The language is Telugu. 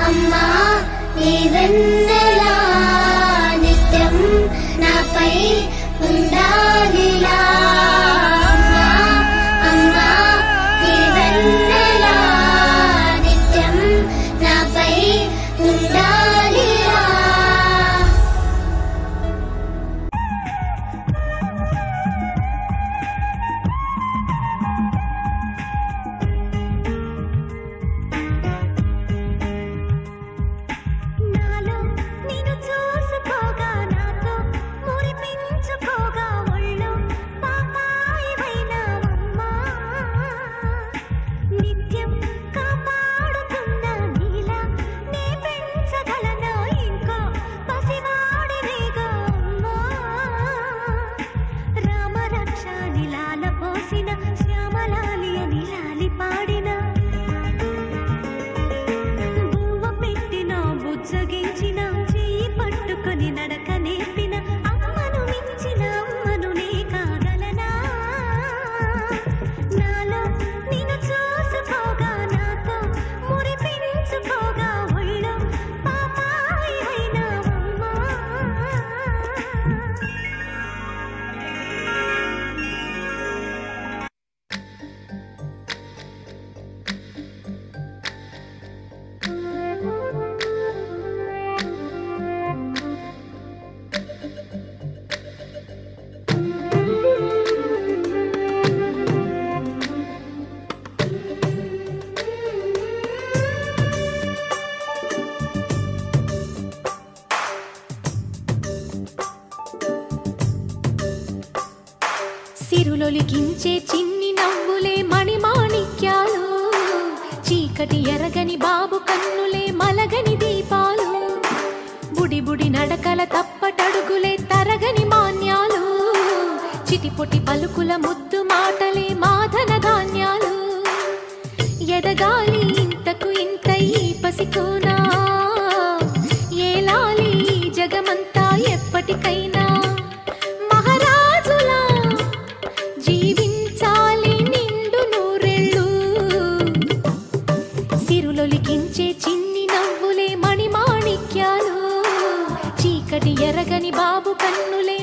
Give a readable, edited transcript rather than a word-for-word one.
అమ్మా నీ వెన్నెలా నిత్యం నాపై ఉండాలిలా. అమ్మా అమ్మా నీ వెన్నెలా నిత్యం నాపై ఉండాలిలా. సిరులొలికించే చిన్ని నవ్వులే మణిమాణిక్యాలు, చీకటి ఎరగని బాబు కన్నులే మలగని దీపాలు, బుడి బుడి నడకల తప్పటడుగులే తరగని మాన్యాలు, చిటిపొటి పలుకుల ముద్దు మాటలే మాధన ధాన్యాలు. ఎదగాలి ఇంతకు ఇంత ఈ పసికోనా, ఏలాలి జగమంతా ఎప్పటికైనా, మహారాజులా జీవించాలి నిండు నూరెళ్ళు. సిరులొలికించే చిన్ని నవ్వులే మణిమాణిక్యాలు, చీకటి ఎరగని బాబు కన్నులే